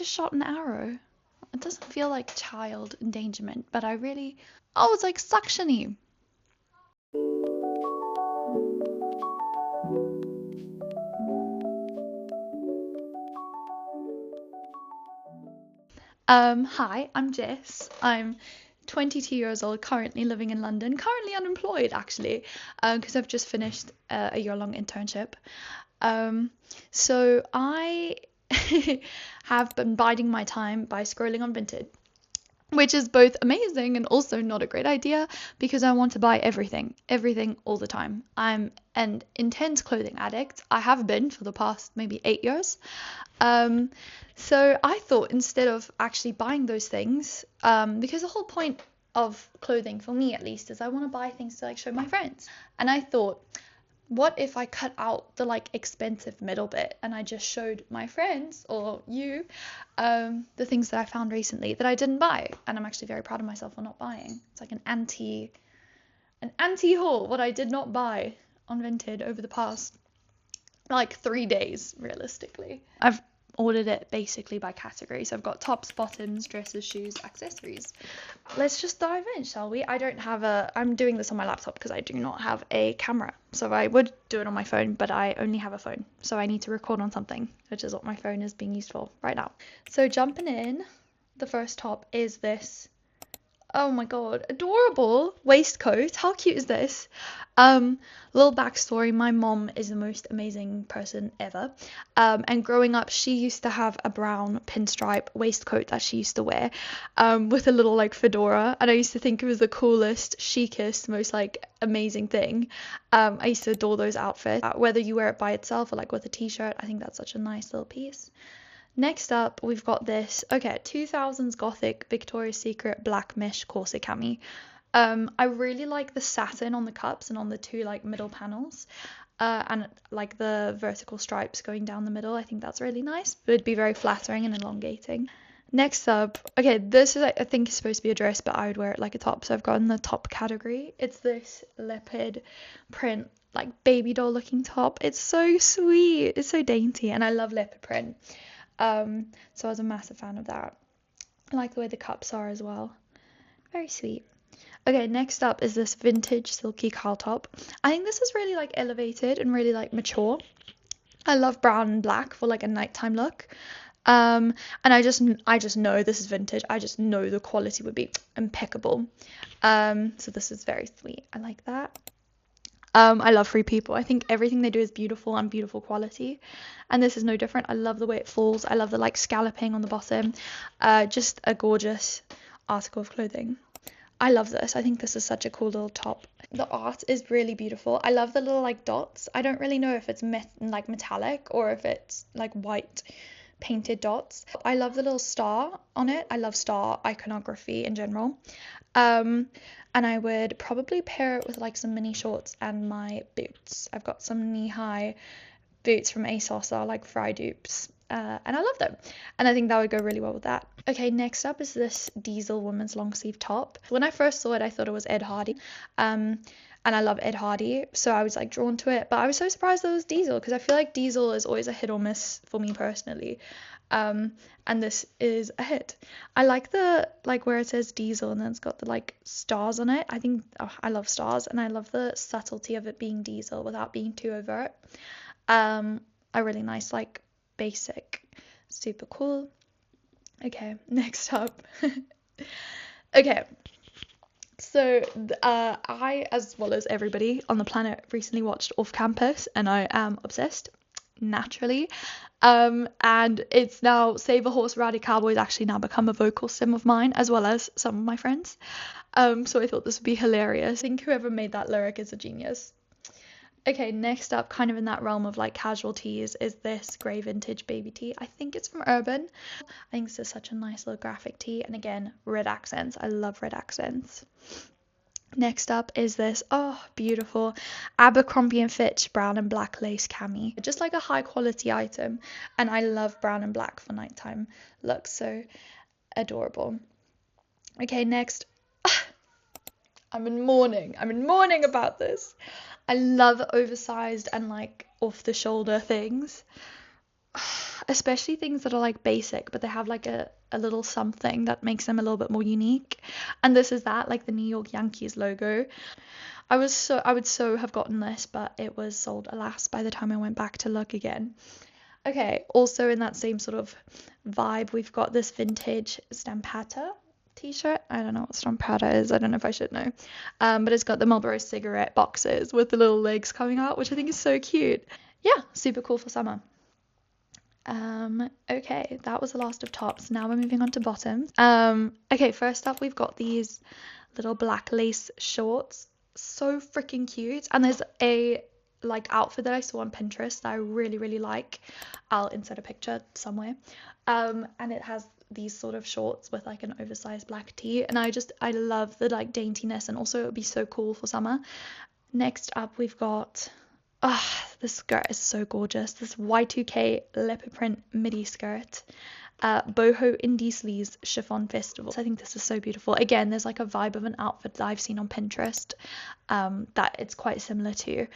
just shot an arrow. It doesn't feel like child endangerment, but oh, it's like suctiony. Hi, I'm Jess. I'm 22 years old, currently living in London, currently unemployed actually, because I've just finished a year-long internship. So I have been biding my time by scrolling on Vinted, which is both amazing and also not a great idea because I want to buy everything all the time. I'm an intense clothing addict. I have been for the past maybe 8 years. So I thought instead of actually buying those things, because the whole point of clothing, for me at least, is I want to buy things to like show my friends. And I thought, what if I cut out the like expensive middle bit and I just showed my friends or you the things that I found recently that I didn't buy, and I'm actually very proud of myself for not buying. It's like an anti haul, what I did not buy on Vinted over the past like 3 days realistically. I've ordered it basically by category. So I've got tops, bottoms, dresses, shoes, accessories. Let's just dive in, shall we? I'm doing this on my laptop because I do not have a camera. So I would do it on my phone, but I only have a phone. So I need to record on something, which is what my phone is being used for right now. So jumping in, the first top is this, oh my god, adorable waistcoat. How cute is this? Little backstory, my mom is the most amazing person ever. And growing up, she used to have a brown pinstripe waistcoat that she used to wear, with a little like fedora. And I used to think it was the coolest, chicest, most like amazing thing. I used to adore those outfits, whether you wear it by itself or like with a t-shirt. I think that's such a nice little piece. Next up, we've got this, 2000s Gothic Victoria's Secret black mesh corset cami. I really like the satin on the cups and on the two like middle panels, and like the vertical stripes going down the middle. I think that's really nice. It would be very flattering and elongating. Next up, this is I think is supposed to be a dress, but I would wear it like a top, so I've got in the top category. It's this leopard print, like baby doll looking top. It's so sweet, it's so dainty, and I love leopard print. So I was a massive fan of that. I like the way the cups are as well. Very sweet. Okay, next up is this vintage silky curl top. I think this is really like elevated and really like mature. I love brown and black for like a nighttime look. And I just know this is vintage. I just know the quality would be impeccable. So this is very sweet. I like that. I love Free People. I think everything they do is beautiful and beautiful quality, and this is no different. I love the way it falls. I love the like scalloping on the bottom. Just a gorgeous article of clothing. I love this. I think this is such a cool little top. The art is really beautiful. I love the little like dots. I don't really know if it's like metallic or if it's like white painted dots. I love the little star on it. I love star iconography in general. And I would probably pair it with like some mini shorts and my boots. I've got some knee-high boots from ASOS that are like fry dupes, and I love them. And I think that would go really well with that. Okay, next up is this diesel women's long sleeve top. When I first saw it, I thought it was Ed Hardy. And I love Ed Hardy, so I was like drawn to it. But I was so surprised that it was diesel because I feel like diesel is always a hit or miss for me personally. And this is a hit. I like the like where it says diesel and then it's got the like stars on it. I love stars, and I love the subtlety of it being diesel without being too overt. A really nice like basic, super cool. Okay, next up. Okay, so I, as well as everybody on the planet, recently watched Off Campus, and I am obsessed, naturally. And it's now Save a Horse, Rowdy Cowboy's actually now become a vocal sim of mine, as well as some of my friends. So I thought this would be hilarious. I think whoever made that lyric is a genius. Okay, next up, kind of in that realm of like casual tees, is this grey vintage baby tee. I think it's from Urban. I think this is such a nice little graphic tee, and again, red accents. I love red accents. Next up is this, beautiful Abercrombie & Fitch brown and black lace cami. Just like a high quality item, and I love brown and black for nighttime looks, so adorable. Okay, next, I'm in mourning about this. I love oversized and like off the shoulder things. especially things that are like basic, but they have like a little something that makes them a little bit more unique. And this is that, like the New York Yankees logo. I would so have gotten this, but it was sold, alas, by the time I went back to look again. Okay, also in that same sort of vibe, we've got this vintage Stampata t-shirt. I don't know what Stampata is. I don't know if I should know. But it's got the Marlboro cigarette boxes with the little legs coming out, which I think is so cute. Yeah, super cool for summer. Okay, that was the last of tops. Now we're moving on to bottoms. Okay, first up we've got these little black lace shorts. So freaking cute. And there's a like outfit that I saw on Pinterest that I really, really like. I'll insert a picture somewhere. And it has these sort of shorts with like an oversized black tee. And I love the like daintiness, and also it would be so cool for summer. Next up we've got this skirt is so gorgeous. This Y2K leopard print midi skirt. Boho indie sleeves chiffon festival. I think this is so beautiful. Again, there's like a vibe of an outfit that I've seen on Pinterest that it's quite similar to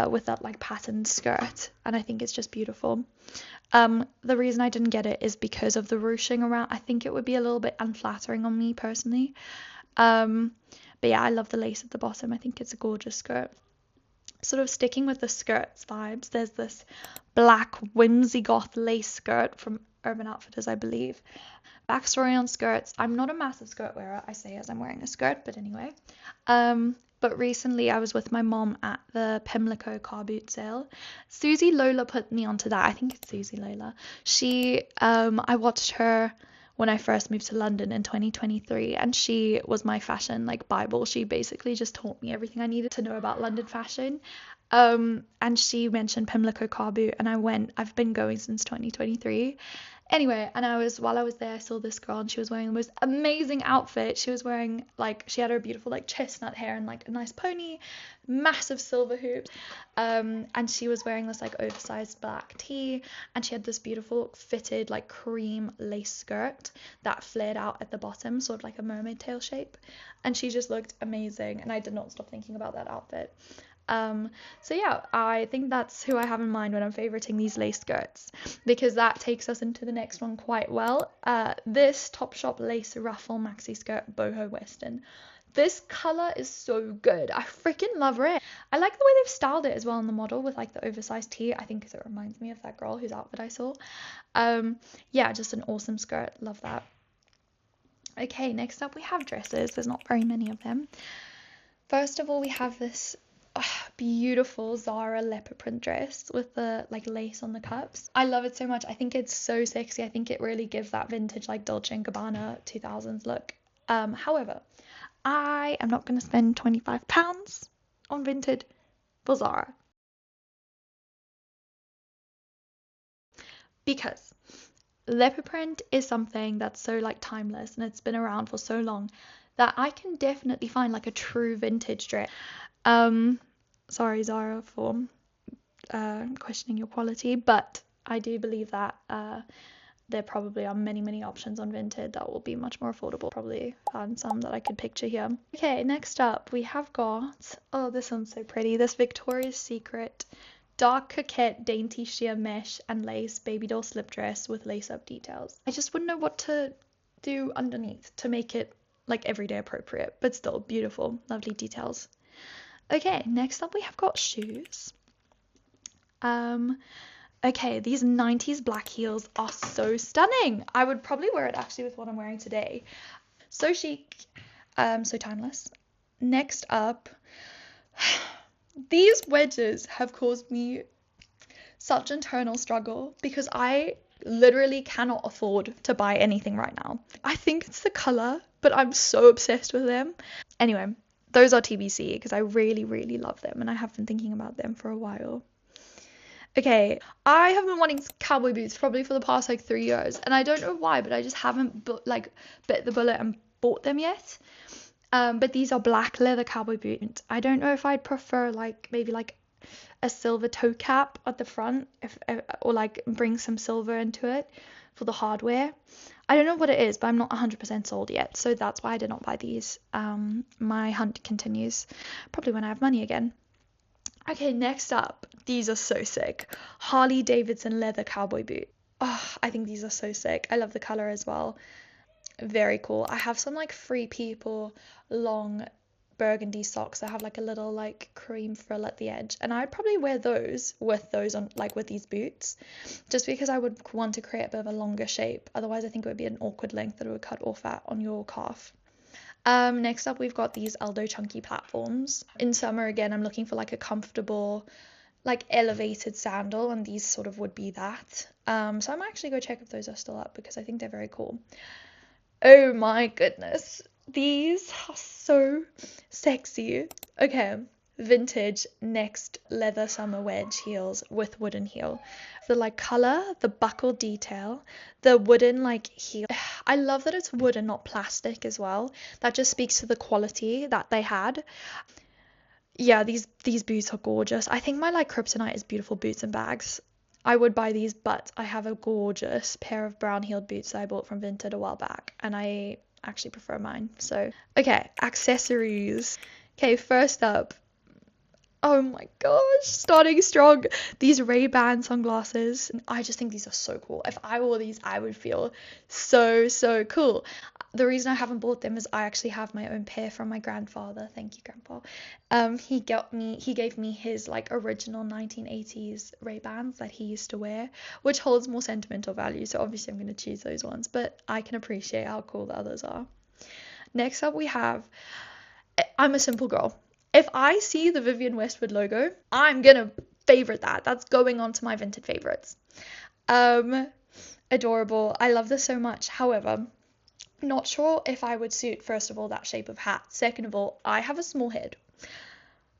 with that like patterned skirt, and I think it's just beautiful. The reason I didn't get it is because of the ruching around. I think it would be a little bit unflattering on me personally. But yeah, I love the lace at the bottom. I think it's a gorgeous skirt. Sort of sticking with the skirts vibes, there's this black whimsy goth lace skirt from Urban Outfitters, I believe. Backstory on skirts: I'm not a massive skirt wearer, I say as I'm wearing a skirt, but anyway. But recently I was with my mom at the Pimlico car boot sale. Susie Lola put me onto that. I think it's Susie Lola. I watched her when I first moved to London in 2023, and she was my fashion like Bible. She basically just taught me everything I needed to know about London fashion. And she mentioned Pimlico car boot, and I've been going since 2023. Anyway, and while I was there, I saw this girl, and she was wearing the most amazing outfit. She was wearing she had her beautiful like chestnut hair and like a nice pony, massive silver hoops, and she was wearing this like oversized black tee, and she had this beautiful fitted like cream lace skirt that flared out at the bottom, sort of like a mermaid tail shape, and she just looked amazing, and I did not stop thinking about that outfit. So yeah, I think that's who I have in mind when I'm favoriting these lace skirts, because that takes us into the next one quite well. This Topshop lace ruffle maxi skirt boho western. This color is so good. I freaking love it. I like the way they've styled it as well on the model with like the oversized tee. I think because it reminds me of that girl whose outfit I saw. Yeah, just an awesome skirt. Love that. Okay, next up we have dresses. There's not very many of them. First of all, we have this beautiful Zara leopard print dress with the like lace on the cups. I love it so much. I think it's so sexy. I think it really gives that vintage like Dolce & Gabbana 2000s look. However, I am not going to spend £25 on Vinted for Zara, because leopard print is something that's so like timeless, and it's been around for so long that I can definitely find like a true vintage dress. Sorry Zara for questioning your quality, but I do believe that there probably are many options on Vinted that will be much more affordable. Probably found some that I could picture here. Okay, next up we have got, oh, this one's so pretty, this Victoria's Secret dark coquette dainty sheer mesh and lace baby doll slip dress with lace up details. I just wouldn't know what to do underneath to make it like everyday appropriate, but still beautiful, lovely details. Okay, next up we have got shoes. Okay, these 90s black heels are so stunning. I would probably wear it actually with what I'm wearing today. So chic, so timeless. Next up, these wedges have caused me such internal struggle because I literally cannot afford to buy anything right now. I think it's the color, but I'm so obsessed with them. Anyway, those are TBC because I really love them, and I have been thinking about them for a while. Okay, I have been wanting cowboy boots probably for the past like 3 years, and I don't know why, but I just haven't bit the bullet and bought them yet. But these are black leather cowboy boots. I don't know if I'd prefer like maybe like a silver toe cap at the front, or like bring some silver into it for the hardware. I don't know what it is, but I'm not 100% sold yet, so that's why I did not buy these. My hunt continues, probably when I have money again. Okay, next up, these are so sick. Harley Davidson leather cowboy boot. Oh, I think these are so sick. I love the color as well. Very cool. I have some like Free People long burgundy socks that have like a little like cream frill at the edge, and I'd probably wear those with those on, like with these boots, just because I would want to create a bit of a longer shape. Otherwise I think it would be an awkward length that it would cut off at on your calf. Next up we've got these Aldo chunky platforms. In summer again, I'm looking for like a comfortable, like elevated sandal, and these sort of would be that. So I'm actually go check if those are still up because I think they're very cool. Oh my goodness. These are so sexy. Okay, vintage Next leather summer wedge heels with wooden heel. The like color, the buckle detail, the wooden like heel. I love that it's wood and not plastic as well. That just speaks to the quality that they had. Yeah, these boots are gorgeous. I think my like kryptonite is beautiful boots and bags. I would buy these, but I have a gorgeous pair of brown heeled boots that I bought from Vinted a while back, and I actually prefer mine. So, okay, accessories. Okay, first up. Oh my gosh, starting strong. These Ray-Ban sunglasses. I just think these are so cool. If I wore these, I would feel so cool. The reason I haven't bought them is I actually have my own pair from my grandfather. Thank you, Grandpa. He gave me his like original 1980s Ray-Bans that he used to wear, which holds more sentimental value. So obviously I'm going to choose those ones, but I can appreciate how cool the others are. Next up we have, I'm a simple girl. If I see the Vivienne Westwood logo, I'm gonna favorite that. That's going on to my Vinted favorites. Adorable. I love this so much. However, not sure if I would suit, first of all, that shape of hat. Second of all, I have a small head.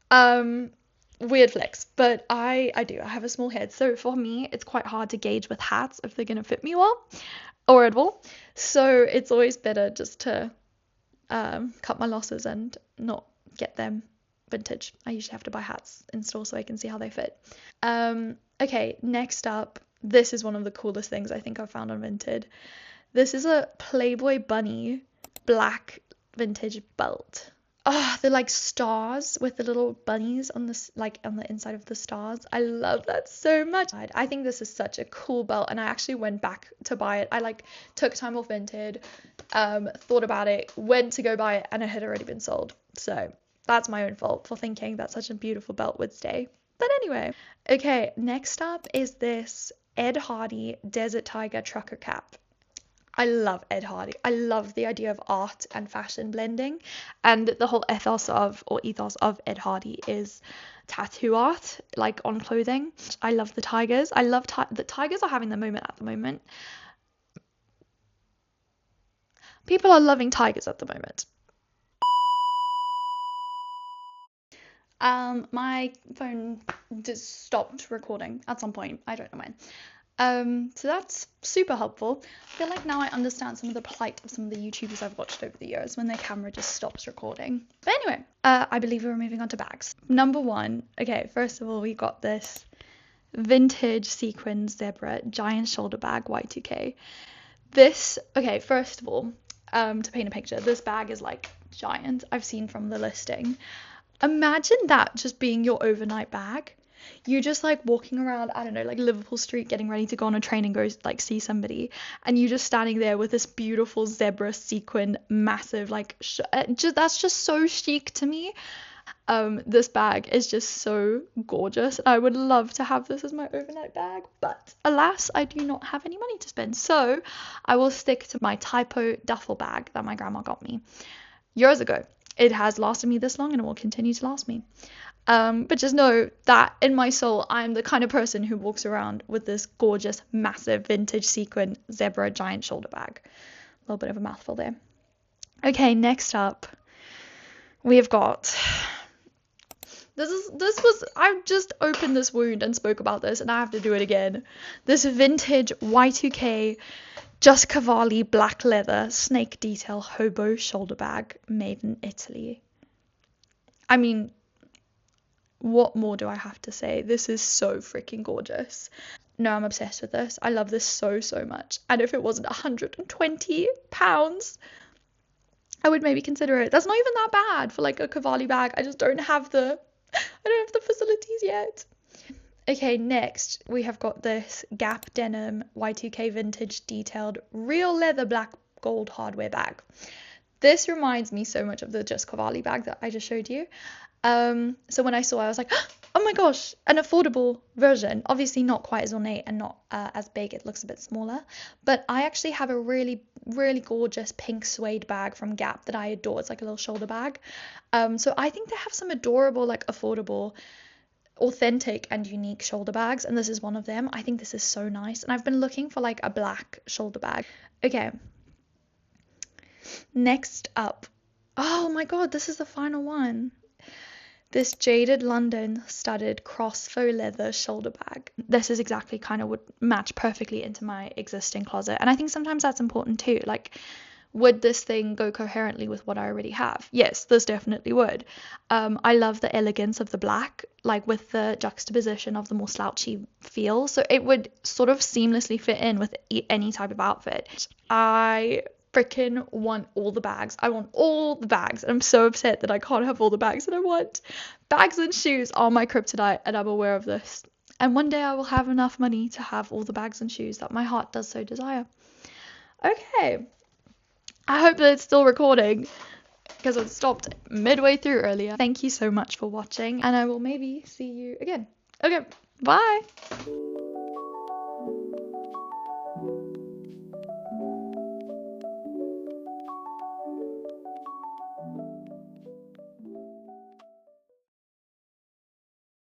Weird flex, but I do. I have a small head. So for me, it's quite hard to gauge with hats if they're gonna fit me well or at all. So it's always better just to cut my losses and not get them vintage. I usually have to buy hats in store so I can see how they fit. Okay, next up, this is one of the coolest things I think I've found on Vinted. This is a Playboy bunny black vintage belt. Oh, they're like stars with the little bunnies on the like on the inside of the stars. I love that so much. I think this is such a cool belt, and I actually went back to buy it. I like took time off Vinted, thought about it, went to go buy it, and it had already been sold. So that's my own fault for thinking that such a beautiful belt would stay. But anyway, okay, next up is this Ed Hardy Desert Tiger trucker cap. I love Ed Hardy. I love the idea of art and fashion blending, and the whole ethos of Ed Hardy is tattoo art, like on clothing. I love the tigers. I love the tigers are having the moment at the moment. People are loving tigers at the moment. My phone just stopped recording at some point. I don't know when. So that's super helpful. I feel like now I understand some of the plight of some of the YouTubers I've watched over the years when their camera just stops recording. But anyway, I believe we're moving on to bags. Number one, okay, first of all, we got this vintage sequin zebra giant shoulder bag Y2K. This, okay, first of all, to paint a picture, this bag is like giant. I've seen from the listing. Imagine that just being your overnight bag. You're just like walking around, I don't know, like Liverpool Street, getting ready to go on a train and go like see somebody, and you just standing there with this beautiful zebra sequin, massive, like that's just so chic to me. This bag is just so gorgeous. I would love to have this as my overnight bag, but alas, I do not have any money to spend, so I will stick to my Typo duffel bag that my grandma got me years ago. It has lasted me this long and it will continue to last me. But just know that in my soul, I'm the kind of person who walks around with this gorgeous, massive vintage sequin zebra giant shoulder bag. A little bit of a mouthful there. Okay, next up, we have got... I've just opened this wound and spoke about this, and I have to do it again. This vintage Y2K Just Cavalli black leather snake detail hobo shoulder bag made in Italy. I mean, what more do I have to say? This is so freaking gorgeous. No, I'm obsessed with this. I love this so much. And if it wasn't £120, I would maybe consider it. That's not even that bad for like a Cavalli bag. I just don't have the I don't have the facilities yet. Okay, next we have got this Gap denim Y2K vintage detailed real leather black gold hardware bag. This reminds me so much of the Just Cavalli bag that I just showed you. So when I saw it, I was like, oh my gosh, an affordable version. Obviously not quite as ornate and not as big. It looks a bit smaller. But I actually have a really, really gorgeous pink suede bag from Gap that I adore. It's like a little shoulder bag. So I think they have some adorable, like affordable, authentic and unique shoulder bags. And this is one of them. I think this is so nice. And I've been looking for like a black shoulder bag. Okay. Next up. Oh my God, this is the final one. This Jaded London studded cross faux leather shoulder bag. This is exactly kind of would match perfectly into my existing closet. And I think sometimes that's important too. Like, would this thing go coherently with what I already have? Yes, this definitely would. I love the elegance of the black, like with the juxtaposition of the more slouchy feel. So it would sort of seamlessly fit in with any type of outfit. I freaking want all the bags. I want all the bags. And I'm so upset that I can't have all the bags that I want. Bags and shoes are my kryptonite, and I'm aware of this. And one day I will have enough money to have all the bags and shoes that my heart does so desire. Okay. I hope that it's still recording because it stopped midway through earlier. Thank you so much for watching, and I will maybe see you again. Okay, bye!